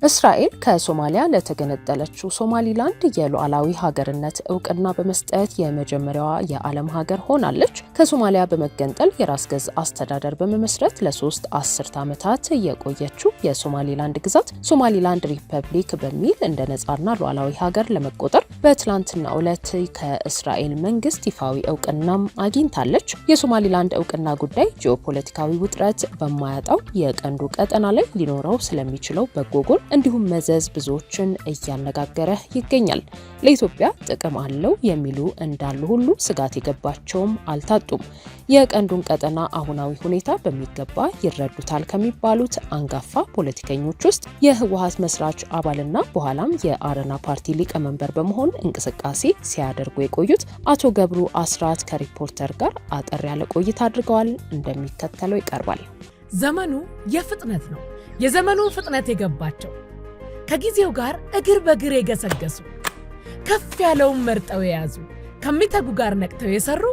እስራኤል ከሶማሊያ ለተገነጠለችው ሶማሊላንድ የሉዓላዊ ሀገርነት እውቅና በመስጠት የመጀመሪያዋ የዓለም ሀገር ሆናለች። ከሶማሊያ በመገንጠል የራስ ገዝ አስተዳደር በመመስረት ለ3 አስርት ዓመታት የቆየችው የሶማሊላንድ ግዛት ሶማሊላንድ ሪፐብሊክ በሚል እንደ ነጻና ሉዓላዊ ሀገር ለመቆጠር በትላንትናው ዕለት ከእስራኤል መንግስት ይፋዊ እውቅናም አግኝታለች። የሶማሊላንድ እውቅና ጉዳይ ጂኦፖለቲካዊ ውጥረት በማያጣው የቀንዱ ቀጠና ላይ ሊኖረው ስለሚችለው በጎ ጎን እንዲሁም መዘዝ ብዙዎችን እያነጋገረ ይገኛል። ለኢትዮጵያ ጥቅም አለው የሚሉ እንዳሉ ሁሉ ስጋት የገባቸውም አልታጡም። የቀንዱን ቀጠና አሁናዊ ሁኔታ በሚገባ ይረዱታል ከሚባሉት አንጋፋ ፖለቲከኞች ውስጥ የህወሓት መስራች አባልና በኋላም የአረና ፓርቲ ሊቀመንበር በመሆን እንቅስቃሴ ሲያደርጉ የቆዩት አቶ ገብሩ አስራት ከሪፖርተር ጋር አጠር ያለ ቆይታ አድርገዋል። እንደሚከተለው ይቀርባል። ዘመኑ የፍጥነት ነው። የዘመኑ ፍጥነት የገባቸው ከጊዜው ጋር እግር በእግር የገሰገሱ ከፍ ያለውን መርጠው የያዙ ከሚተጉ ጋር ነቅተው የሰሩ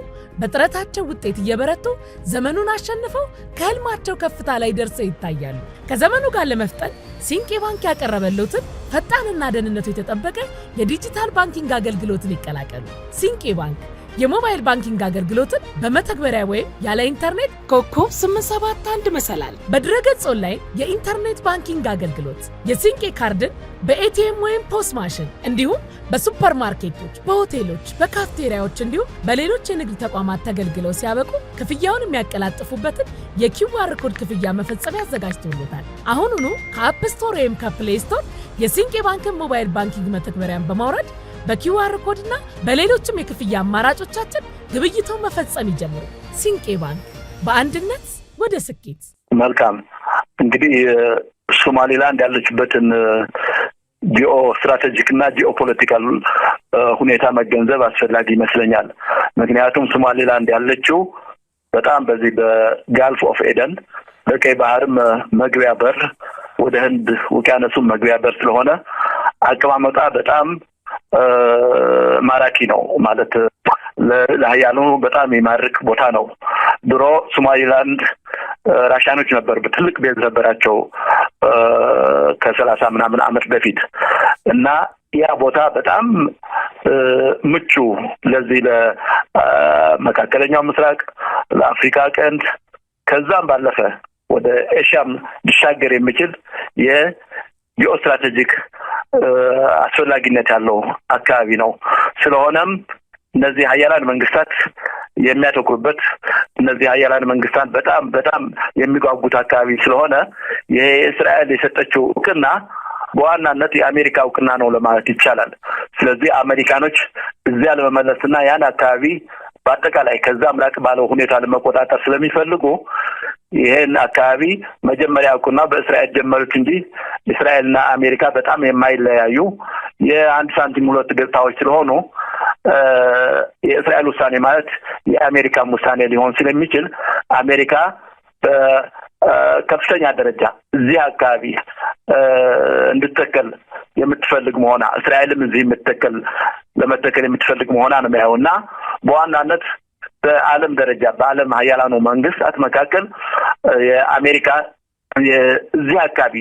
በጥረታቸው ውጤት እየበረቱ ዘመኑን አሸንፈው ከህልማቸው ከፍታ ላይ ደርሰው ይታያሉ። ከዘመኑ ጋር ለመፍጠን ሲንቄ ባንክ ያቀረበልዎትን ፈጣንና ደህንነቱ የተጠበቀ የዲጂታል ባንኪንግ አገልግሎትን ይቀላቀሉ። ሲንቄ ባንክ የሞባይል ባንኪንግ አገልግሎትን በመተግበሪያ ወይም ያለ ኢንተርኔት ኮከብ 871 መሰላል በድረገጽ ኦንላይን የኢንተርኔት ባንኪንግ አገልግሎት የሲንቄ ካርድን በኤቲኤም ወይም ፖስ ማሽን እንዲሁም በሱፐርማርኬቶች፣ በሆቴሎች፣ በካፍቴሪያዎች እንዲሁም በሌሎች የንግድ ተቋማት ተገልግለው ሲያበቁ ክፍያውን የሚያቀላጥፉበትን የኪውአር ኮድ ክፍያ መፈጸሚያ አዘጋጅቶሎታል። አሁኑኑ ከአፕ ስቶር ወይም ከፕሌይ ስቶር የሲንቄ ባንክን ሞባይል ባንኪንግ መተግበሪያን በማውረድ በኪውአር ኮድ እና በሌሎችም የክፍያ አማራጮቻችን ግብይቱን መፈጸም ይጀምሩ። ሲንቄ ባንክ በአንድነት ወደ ስኬት። መልካም። እንግዲህ ሶማሊላንድ ያለችበትን ጂኦ ስትራቴጂክ እና ጂኦ ፖለቲካል ሁኔታ መገንዘብ አስፈላጊ ይመስለኛል። ምክንያቱም ሶማሊላንድ ያለችው በጣም በዚህ በጋልፍ ኦፍ ኤደን በቀይ ባህርም መግቢያ በር ወደ ህንድ ውቅያኖስም መግቢያ በር ስለሆነ አቀማመጧ በጣም ማራኪ ነው ማለት ለሀያሉ በጣም የሚማርክ ቦታ ነው። ድሮ ሶማሊላንድ ራሻኖች ነበር በትልቅ ቤዝ ነበራቸው ከ30 ምናምን ዓመት በፊት እና ያ ቦታ በጣም ምቹ ለዚህ ለመካከለኛው ምስራቅ ለአፍሪካ ቀንድ ከዛም ባለፈ ወደ ኤሽያም ሊሻገር የሚችል የጂኦ ስትራቴጂክ አስፈላጊነት ያለው አካባቢ ነው። ስለሆነም እነዚህ ሀያላን መንግስታት የሚያተኩሩበት እነዚህ ሀያላን መንግስታት በጣም የሚጓጉት አካባቢ ስለሆነ ይሄ እስራኤል የሰጠችው እውቅና በዋናነት የአሜሪካ እውቅና ነው ለማለት ይቻላል። ስለዚህ አሜሪካኖች እዚያ ለመመለስና ያን አካባቢ በአጠቃላይ ከዛም ራቅ ባለው ሁኔታ ለመቆጣጠር ስለሚፈልጉ ይሄን አካባቢ መጀመሪያ እውቅና በእስራኤል ጀመሩት እንጂ እስራኤልና አሜሪካ በጣም የማይለያዩ የአንድ ሳንቲም ሁለት ገጽታዎች ስለሆኑ የእስራኤል ውሳኔ ማለት የአሜሪካም ውሳኔ ሊሆን ስለሚችል አሜሪካ በከፍተኛ ደረጃ እዚህ አካባቢ እንድትተከል የምትፈልግ መሆኗ እስራኤልም እዚህ ለመተከል የምትፈልግ መሆኗ ነው የሚያውና በዋናነት በዓለም ደረጃ በዓለም ሀያላኑ መንግስታት መካከል የአሜሪካ የዚህ አካባቢ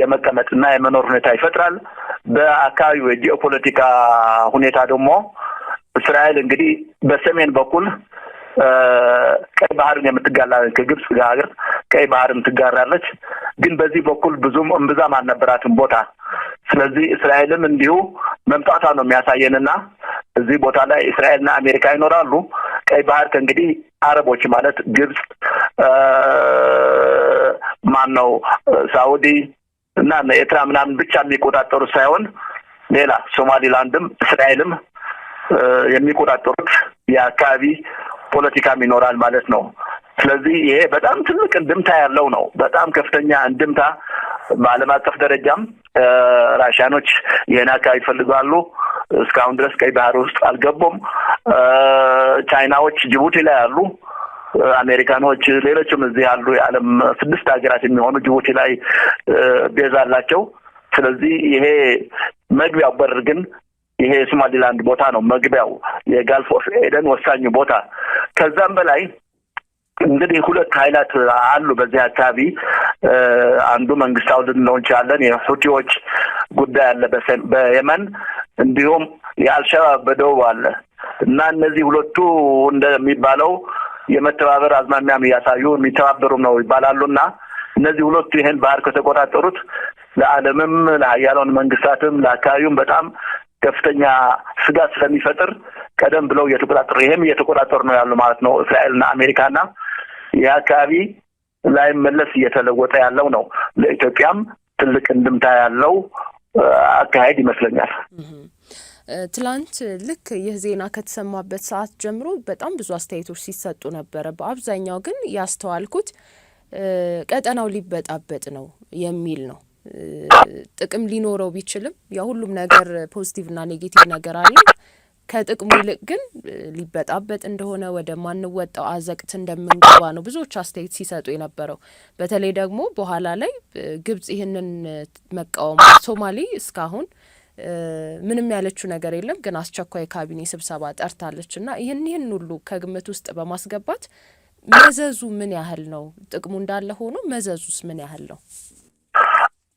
የመቀመጥና የመኖር ሁኔታ ይፈጥራል። በአካባቢው የጂኦፖለቲካ ሁኔታ ደግሞ እስራኤል እንግዲህ በሰሜን በኩል ቀይ ባህርን የምትጋራ ከግብጽ ጋር ቀይ ባህርን ትጋራለች። ግን በዚህ በኩል ብዙም እምብዛም አልነበራትም ቦታ። ስለዚህ እስራኤልም እንዲሁ መምጣቷ ነው የሚያሳየንና እዚህ ቦታ ላይ እስራኤልና አሜሪካ ይኖራሉ። ቀይ ባህር ከእንግዲህ አረቦች ማለት ግብጽ ማነው ሳውዲ እና ኤርትራ ምናምን ብቻ የሚቆጣጠሩ ሳይሆን ሌላ ሶማሊላንድም እስራኤልም የሚቆጣጠሩት የአካባቢ ፖለቲካም ይኖራል ማለት ነው። ስለዚህ ይሄ በጣም ትልቅ እንድምታ ያለው ነው። በጣም ከፍተኛ እንድምታ በዓለም አቀፍ ደረጃም ራሻኖች ይሄን አካባቢ ይፈልጋሉ። እስካሁን ድረስ ቀይ ባህር ውስጥ አልገቡም። ቻይናዎች ጅቡቲ ላይ አሉ። አሜሪካኖች ሌሎችም እዚህ ያሉ የዓለም 6 ሀገራት የሚሆኑ ጅቡቲ ላይ ቤዝ አላቸው። ስለዚህ ይሄ መግቢያው በር ግን ይሄ ሶማሊላንድ ቦታ ነው። መግቢያው የጋልፍ ኦፍ ኤደን ወሳኙ ቦታ። ከዛም በላይ እንግዲህ ሁለት ኃይላት አሉ በዚህ አካባቢ። አንዱ መንግስታዊ ልንለው እንችላለን፣ የሁቲዎች ጉዳይ አለ በየመን፣ እንዲሁም የአልሸባብ በደቡብ አለ እና እነዚህ ሁለቱ እንደሚባለው የመተባበር አዝማሚያም እያሳዩ የሚተባበሩም ነው ይባላሉና እነዚህ ሁለቱ ይሄን ባህር ከተቆጣጠሩት ለዓለምም ለሀያላን መንግስታትም ለአካባቢውም በጣም ከፍተኛ ስጋት ስለሚፈጥር ቀደም ብለው እየተቆጣጠሩ ነው ያሉ ማለት ነው እስራኤልና አሜሪካና። ይህ አካባቢ ላይ መለስ እየተለወጠ ያለው ነው። ለኢትዮጵያም ትልቅ እንድምታ ያለው አካሄድ ይመስለኛል። ትላንት ልክ ይህ ዜና ከተሰማበት ሰዓት ጀምሮ በጣም ብዙ አስተያየቶች ሲሰጡ ነበረ። በአብዛኛው ግን ያስተዋልኩት ቀጠናው ሊበጣበጥ ነው የሚል ነው። ጥቅም ሊኖረው ቢችልም ሁሉም ነገር ፖዚቲቭና ኔጌቲቭ ነገር አለ። ከጥቅሙ ይልቅ ግን ሊበጣበጥ እንደሆነ ወደ ማንወጣው አዘቅት እንደምንገባ ነው ብዙዎች አስተያየት ሲሰጡ የነበረው። በተለይ ደግሞ በኋላ ላይ ግብጽ ይህንን መቃወም ሶማሌ እስካሁን ምንም ያለችው ነገር የለም፣ ግን አስቸኳይ ካቢኔ ስብሰባ ጠርታለች እና ይህን ሁሉ ከግምት ውስጥ በማስገባት መዘዙ ምን ያህል ነው? ጥቅሙ እንዳለ ሆኖ መዘዙስ ምን ያህል ነው?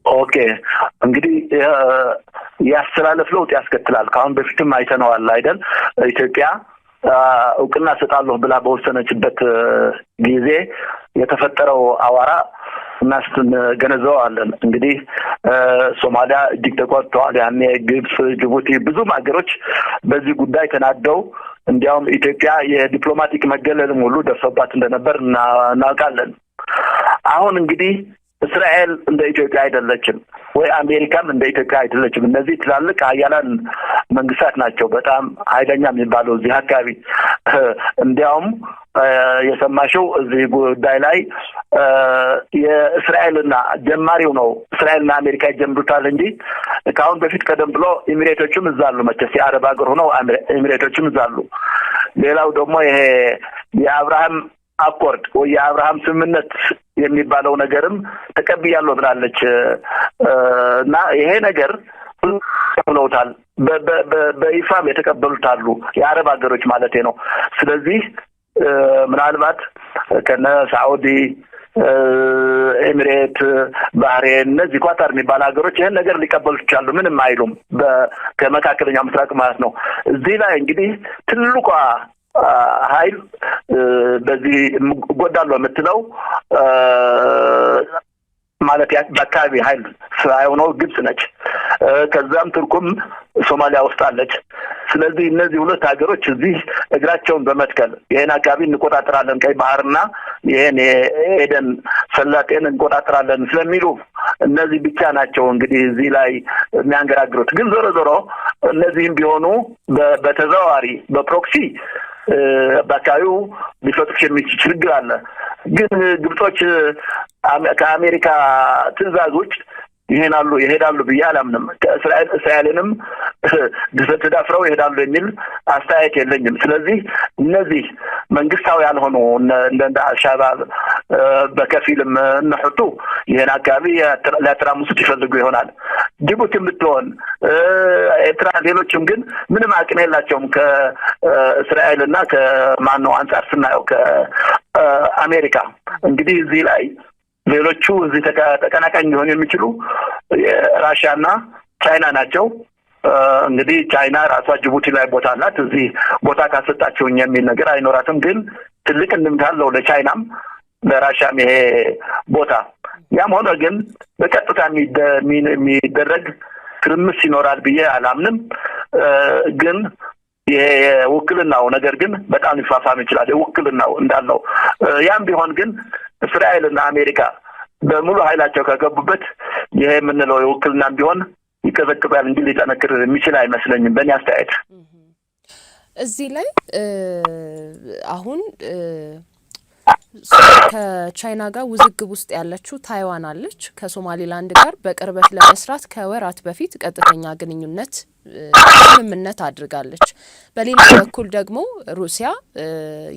ኦኬ እንግዲህ ያስተላለፍ ለውጥ ያስከትላል። ካሁን በፊትም አይተነዋል አይደል? ኢትዮጵያ እውቅና ሰጣለሁ ብላ በወሰነችበት ጊዜ የተፈጠረው አዋራ እናስገነዘዋለን። እንግዲህ ሶማሊያ እጅግ ተቆጥተዋል። ያኔ ግብጽ፣ ጅቡቲ ብዙም ሀገሮች በዚህ ጉዳይ ተናደው እንዲያውም ኢትዮጵያ የዲፕሎማቲክ መገለልም ሁሉ ደርሶባት እንደነበር እናውቃለን። አሁን እንግዲህ እስራኤል እንደ ኢትዮጵያ አይደለችም ወይ አሜሪካም እንደ ኢትዮጵያ አይደለችም። እነዚህ ትላልቅ ሀያላን መንግስታት ናቸው፣ በጣም ኃይለኛ የሚባለው እዚህ አካባቢ። እንዲያውም የሰማሽው እዚህ ጉዳይ ላይ የእስራኤልና ጀማሪው ነው እስራኤልና አሜሪካ ይጀምሩታል እንጂ ከአሁን በፊት ቀደም ብሎ ኤሚሬቶችም እዛሉ፣ መቼስ የአረብ ሀገር ሆነው ኤሚሬቶችም እዛሉ። ሌላው ደግሞ ይሄ የአብርሃም አኮርድ ወይ የአብርሃም ስምምነት የሚባለው ነገርም ተቀብያለሁ ብላለች እና ይሄ ነገር ተቀብለውታል። በይፋም የተቀበሉታሉ የአረብ ሀገሮች ማለት ነው። ስለዚህ ምናልባት ከነ ሳዑዲ፣ ኤሚሬት፣ ባህሬን፣ እነዚህ ኳታር የሚባሉ ሀገሮች ይሄን ነገር ሊቀበሉ ይችላሉ። ምንም አይሉም ከመካከለኛው ምስራቅ ማለት ነው። እዚህ ላይ እንግዲህ ትልቋ ኃይል በዚህ ጎዳለው የምትለው ማለት በአካባቢ ኃይል ሳይሆን ግብጽ ነች። ከዛም ትርኩም ሶማሊያ ውስጥ አለች። ስለዚህ እነዚህ ሁለት ሀገሮች እዚህ እግራቸውን በመትከል ይሄን አካባቢ እንቆጣጠራለን፣ ቀይ ባህርና ይሄን የኤደን ሰላጤን እንቆጣጠራለን ስለሚሉ እነዚህ ብቻ ናቸው እንግዲህ እዚህ ላይ የሚያንገራግሩት። ግን ዞሮ ዞሮ እነዚህም ቢሆኑ በተዘዋዋሪ በፕሮክሲ በአካባቢው ሊፈጥሩት የሚችል ችግር አለ። ግን ግብጾች ከአሜሪካ ትዕዛዝ ውጭ ይሄዳሉ ብዬ አላምንም። እስራኤልንም ተዳፍረው ይሄዳሉ የሚል አስተያየት የለኝም። ስለዚህ እነዚህ መንግስታዊ ያልሆኑ እንደ አልሻባብ በከፊልም እነሁቱ ይሄን አካባቢ ሊያተራምሱት ይፈልጉ ይሆናል። ጅቡቲም ብትሆን ኤርትራ፣ ሌሎችም ግን ምንም አቅም የላቸውም ከእስራኤልና ከማነው አንጻር ስናየው ከአሜሪካ። እንግዲህ እዚህ ላይ ሌሎቹ እዚህ ተቀናቃኝ ሊሆኑ የሚችሉ ራሽያና ቻይና ናቸው። እንግዲህ ቻይና ራሷ ጅቡቲ ላይ ቦታ አላት። እዚህ ቦታ ካሰጣቸውኝ የሚል ነገር አይኖራትም። ግን ትልቅ እንድምታ አለው ለቻይናም ለራሽያም ይሄ ቦታ። ያም ሆነ ግን በቀጥታ የሚደረግ ትርምስ ይኖራል ብዬ አላምንም። ግን የውክልናው ነገር ግን በጣም ሊፋፋም ይችላል። የውክልናው እንዳለው ያም ቢሆን ግን እስራኤልና አሜሪካ በሙሉ ኃይላቸው ከገቡበት ይሄ የምንለው የውክልናም ቢሆን ይቀዘቅዛል እንጂ ሊጠነክር የሚችል አይመስለኝም በእኔ አስተያየት። እዚህ ላይ አሁን ከቻይና ጋር ውዝግብ ውስጥ ያለችው ታይዋን አለች። ከሶማሊላንድ ጋር በቅርበት ለመስራት ከወራት በፊት ቀጥተኛ ግንኙነት ስምምነት አድርጋለች። በሌላ በኩል ደግሞ ሩሲያ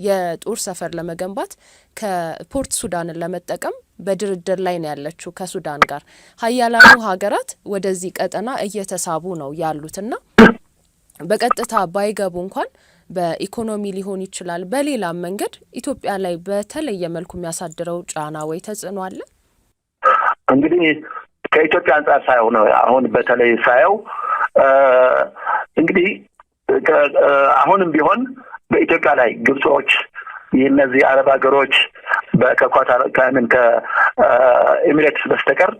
የጦር ሰፈር ለመገንባት ከፖርት ሱዳንን ለመጠቀም በድርድር ላይ ነው ያለችው ከሱዳን ጋር። ሀያላኑ ሀገራት ወደዚህ ቀጠና እየተሳቡ ነው ያሉትና በቀጥታ ባይገቡ እንኳን በኢኮኖሚ ሊሆን ይችላል በሌላ መንገድ ኢትዮጵያ ላይ በተለየ መልኩ የሚያሳድረው ጫና ወይ ተጽዕኖ አለ? እንግዲህ ከኢትዮጵያ አንፃር ሳይሆን ነው አሁን በተለይ ሳይው እንግዲህ አሁንም ቢሆን በኢትዮጵያ ላይ ግብጾች የነዚህ አረብ ሀገሮች በከኳታር ከኤሚሬትስ በስተቀር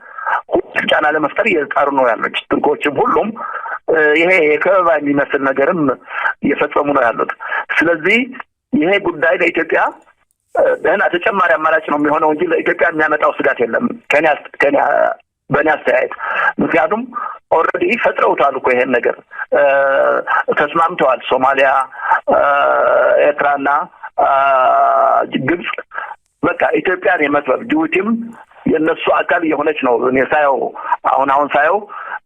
ጫና ለመፍጠር እየጣሩ ነው ያሉት። ቱርኮችም ሁሉም ይሄ የከበባ የሚመስል ነገርም እየፈጸሙ ነው ያሉት። ስለዚህ ይሄ ጉዳይ ለኢትዮጵያ ደህና ተጨማሪ አማራጭ ነው የሚሆነው እንጂ ለኢትዮጵያ የሚያመጣው ስጋት የለም ከኔ በእኔ አስተያየት። ምክንያቱም ኦልሬዲ ፈጥረውታል እኮ ይሄን ነገር ተስማምተዋል። ሶማሊያ፣ ኤርትራና ግብጽ በቃ ኢትዮጵያን የመጥበብ ጅቡቲም የነሱ አካል የሆነች ነው። እኔ ሳየው አሁን ሳየው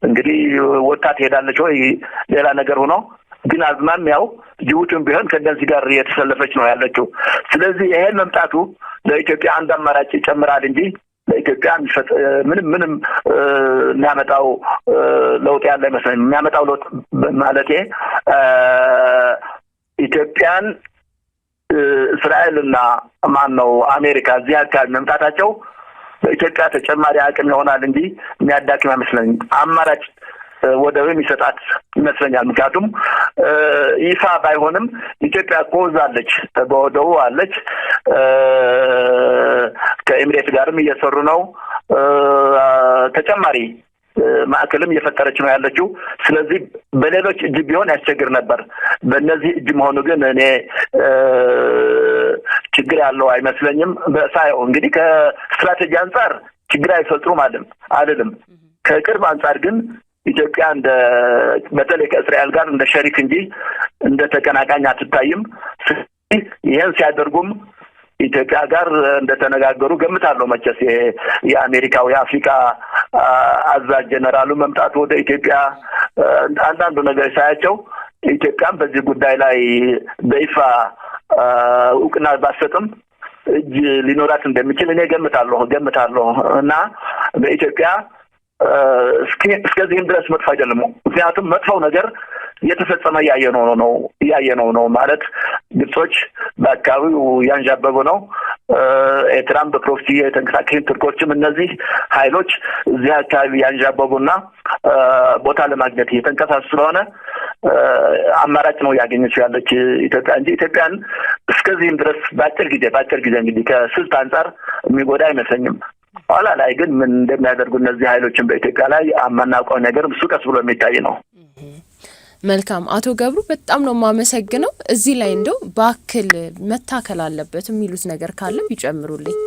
እንግዲህ ወጣት ሄዳለች ወይ ሌላ ነገር ሆኖ ግን አዝማሚያው ጅቡቲም ቢሆን ከነዚህ ጋር የተሰለፈች ነው ያለችው። ስለዚህ ይሄን መምጣቱ ለኢትዮጵያ አንድ አማራጭ ይጨምራል እንጂ ለኢትዮጵያ ምንም የሚያመጣው ለውጥ ያለ አይመስለኝም። የሚያመጣው ለውጥ ማለቴ ኢትዮጵያን እስራኤልና ማነው አሜሪካ እዚህ አካባቢ መምጣታቸው በኢትዮጵያ ተጨማሪ አቅም ይሆናል እንጂ የሚያዳክም አይመስለኝም። አማራጭ ወደብም ይሰጣት ይመስለኛል። ምክንያቱም ይፋ ባይሆንም ኢትዮጵያ ኮዛለች በወደቡ አለች። ከኤሚሬት ጋርም እየሰሩ ነው። ተጨማሪ ማዕከልም እየፈጠረች ነው ያለችው። ስለዚህ በሌሎች እጅ ቢሆን ያስቸግር ነበር። በእነዚህ እጅ መሆኑ ግን እኔ ችግር ያለው አይመስለኝም። በሳይው እንግዲህ ከስትራቴጂ አንፃር ችግር አይፈጥሩም አይደለም። ከቅርብ አንፃር ግን ኢትዮጵያ በተለይ ከእስራኤል ጋር እንደ ሸሪክ እንጂ እንደ ተቀናቃኝ አትታይም። ይሄን ሲያደርጉም ኢትዮጵያ ጋር እንደተነጋገሩ ገምታለሁ። መቼስ የአሜሪካው የአፍሪካ አዛዥ ጀነራሉ መምጣት ወደ ኢትዮጵያ አንዳንዱ ነገር ሳያቸው ኢትዮጵያም በዚህ ጉዳይ ላይ በይፋ እውቅና ባሰጥም እጅ ሊኖራት እንደሚችል እኔ ገምታለሁ እና በኢትዮጵያ እስከዚህም ድረስ መጥፎ አይደለም። ምክንያቱም መጥፎው ነገር እየተፈጸመ እያየነው ነው ማለት ግብጾች በአካባቢው ያንዣበቡ ነው። ኤርትራም በፕሮክሲ የተንቀሳቀሱ ቱርኮችም እነዚህ ኃይሎች እዚህ አካባቢ ያንዣበቡና ቦታ ለማግኘት እየተንቀሳቀሱ ስለሆነ አማራጭ ነው ያገኘችው ያለች ኢትዮጵያ እንጂ ኢትዮጵያን እስከዚህም ድረስ በአጭር ጊዜ እንግዲህ ከስልት አንጻር የሚጎዳ አይመስለኝም። ኋላ ላይ ግን ምን እንደሚያደርጉ እነዚህ ኃይሎችን በኢትዮጵያ ላይ አማናውቀው ነገር እሱ ቀስ ብሎ የሚታይ ነው። መልካም አቶ ገብሩ በጣም ነው የማመሰግነው። እዚህ ላይ እንደው ባክል መታከል አለበት የሚሉት ነገር ካለ ቢጨምሩልኝ።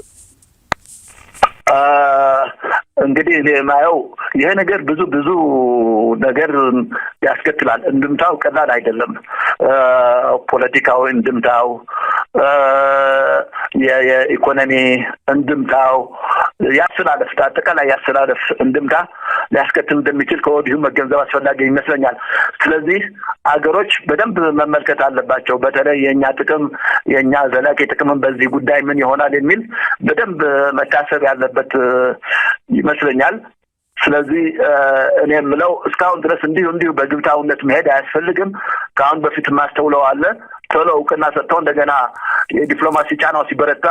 እንግዲህ ለማየው ይሄ ነገር ብዙ ነገር ያስከትላል። እንድምታው ቀላል አይደለም። ፖለቲካዊ እንድምታው፣ የኢኮኖሚ እንድምታው፣ ያስተላለፍ አጠቃላይ ያስተላለፍ እንድምታ ሊያስከትል እንደሚችል ከወዲሁ መገንዘብ አስፈላጊ ይመስለኛል። ስለዚህ አገሮች በደንብ መመልከት አለባቸው። በተለይ የኛ ዘላቂ ጥቅም በዚህ ጉዳይ ምን ይሆናል የሚል በደንብ መታሰብ ያለበት ይመስለኛል። ስለዚህ እኔ የምለው እስካሁን ድረስ እንዲሁ በግብታውነት መሄድ አያስፈልግም። ከአሁን በፊት ማስተውለው አለ ቶሎ እውቅና ሰጥተው እንደገና የዲፕሎማሲ ጫናው ሲበረታ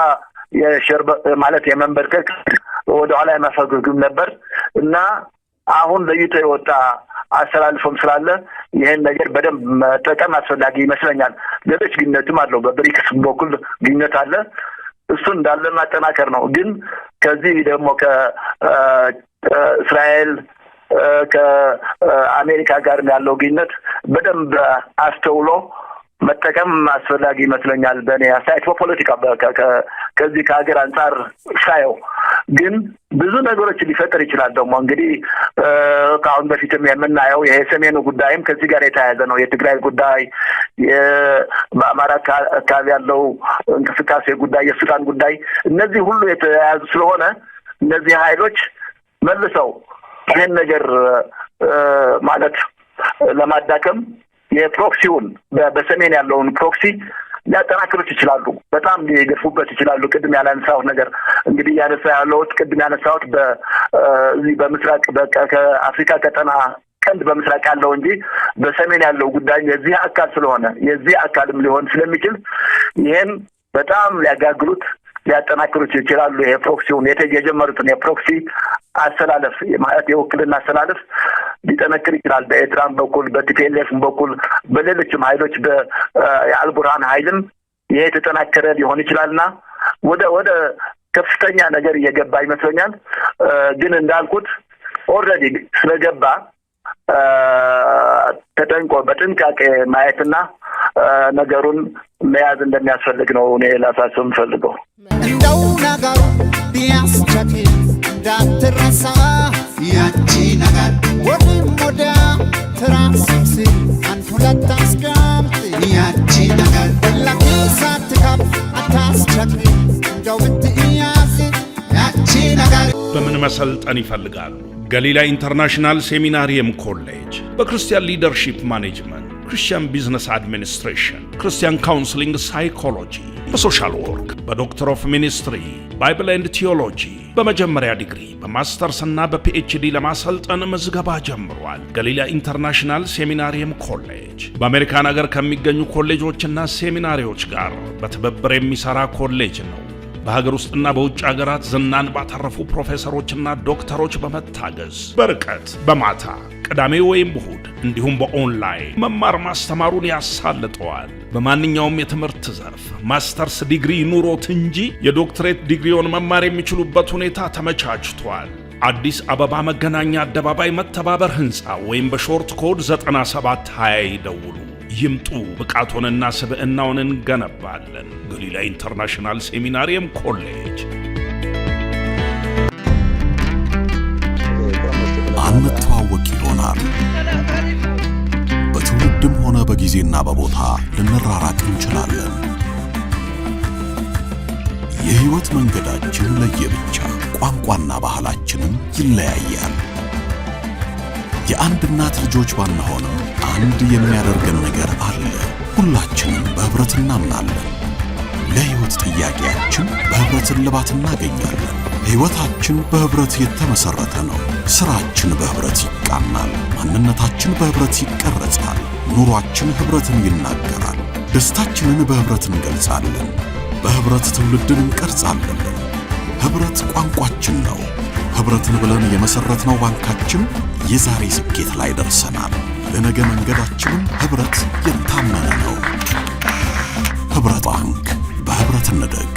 ማለት የመንበርከክ ወደ ኋላ የማፈግፈግም ነበር እና አሁን ለይቶ የወጣ አስተላልፎም ስላለ ይሄን ነገር በደንብ መጠቀም አስፈላጊ ይመስለኛል። ሌሎች ግንኙነትም አለው። በብሪክስ በኩል ግንኙነት አለ። እሱን እንዳለ ማጠናከር ነው። ግን ከዚህ ደግሞ ከእስራኤል ከአሜሪካ ጋር ያለው ግንኙነት በደንብ አስተውሎ መጠቀም አስፈላጊ ይመስለኛል። በእኔ አስተያየት በፖለቲካ ከዚህ ከሀገር አንጻር ሳየው ግን ብዙ ነገሮች ሊፈጠር ይችላል። ደግሞ እንግዲህ ከአሁን በፊትም የምናየው ይሄ ሰሜኑ ጉዳይም ከዚህ ጋር የተያያዘ ነው። የትግራይ ጉዳይ፣ በአማራ አካባቢ ያለው እንቅስቃሴ ጉዳይ፣ የሱዳን ጉዳይ እነዚህ ሁሉ የተያያዙ ስለሆነ እነዚህ ኃይሎች መልሰው ይህን ነገር ማለት ለማዳከም የፕሮክሲውን በሰሜን ያለውን ፕሮክሲ ሊያጠናክሩት ይችላሉ። በጣም ሊገፉበት ይችላሉ። ቅድም ያነሳሁት ነገር እንግዲህ ቅድም ያነሳሁት በዚህ በምስራቅ ከአፍሪካ ቀጠና ቀንድ በምስራቅ ያለው እንጂ በሰሜን ያለው ጉዳይ የዚህ አካል ስለሆነ የዚህ አካልም ሊሆን ስለሚችል ይሄን በጣም ሊያጋግሉት ሊያጠናክሩት ይችላሉ። ይሄ ፕሮክሲውን የጀመሩትን የፕሮክሲ አሰላለፍ ማለት የውክልና አሰላለፍ ሊጠነክር ይችላል። በኤርትራም በኩል በቲፒኤልኤፍም በኩል በሌሎችም ኃይሎች የአልቡርሃን ኃይልም ይሄ የተጠናከረ ሊሆን ይችላልና ወደ ከፍተኛ ነገር እየገባ ይመስለኛል። ግን እንዳልኩት ኦልሬዲ ስለገባ ተጠንቆ በጥንቃቄ ማየትና ነገሩን መያዝ እንደሚያስፈልግ ነው እኔ ላሳስብ ፈልገው። እንደው ነገሩ ቢያስቸግር እንዳትረሳ ያቺ ነገር ወደ ትራንስክስ አንድ ሁለት አስቀምጥ ያቺ ነገር ለኪሳት ከፍ አታስቸግር እንደው ብትያዝ ያቺ ነገር። በምን መሰልጠን ይፈልጋሉ? ገሊላ ኢንተርናሽናል ሴሚናሪየም ኮሌጅ በክርስቲያን ሊደርሺፕ ማኔጅመንት፣ ክርስቲያን ቢዝነስ አድሚኒስትሬሽን፣ ክርስቲያን ካውንስሊንግ ሳይኮሎጂ፣ በሶሻል ወርክ፣ በዶክተር ኦፍ ሚኒስትሪ፣ ባይብል ኤንድ ቲዮሎጂ በመጀመሪያ ዲግሪ በማስተርስና በፒኤችዲ ለማሰልጠን ምዝገባ ጀምሯል። ገሊላ ኢንተርናሽናል ሴሚናሪየም ኮሌጅ በአሜሪካን ሀገር ከሚገኙ ኮሌጆችና ሴሚናሪዎች ጋር በትብብር የሚሰራ ኮሌጅ ነው። በሀገር ውስጥና በውጭ ሀገራት ዝናን ባተረፉ ፕሮፌሰሮችና ዶክተሮች በመታገዝ በርቀት በማታ ቅዳሜ ወይም እሁድ እንዲሁም በኦንላይን መማር ማስተማሩን ያሳልጠዋል። በማንኛውም የትምህርት ዘርፍ ማስተርስ ዲግሪ ኑሮት እንጂ የዶክትሬት ዲግሪውን መማር የሚችሉበት ሁኔታ ተመቻችቷል። አዲስ አበባ መገናኛ አደባባይ መተባበር ህንፃ ወይም በሾርት ኮድ 9720 ይደውሉ። ይምጡ። ብቃቶንና ስብዕናውን እንገነባለን። ገሊላ ኢንተርናሽናል ሴሚናሪየም ኮሌጅ። አንተዋወቅ ይሆናል። በትውልድም ሆነ በጊዜና በቦታ ልንራራቅ እንችላለን። የህይወት መንገዳችን ለየብቻ፣ ቋንቋና ባህላችንም ይለያያል። የአንድ እናት ልጆች ባንሆንም አንድ የሚያደርገን ነገር አለ። ሁላችንም በህብረት እናምናለን። ለህይወት ጥያቄያችን በህብረት እልባት እናገኛለን። ህይወታችን በህብረት የተመሰረተ ነው። ስራችን በህብረት ይቃናል። ማንነታችን በህብረት ይቀረጻል። ኑሯችን ህብረትን ይናገራል። ደስታችንን በህብረት እንገልጻለን። በህብረት ትውልድን እንቀርጻለን። ህብረት ቋንቋችን ነው። ህብረትን ብለን የመሰረትነው ባንካችን የዛሬ ስኬት ላይ ደርሰናል። ለነገ መንገዳችንም ህብረት የታመነ ነው። ህብረት ባንክ፣ በህብረት እንደግ።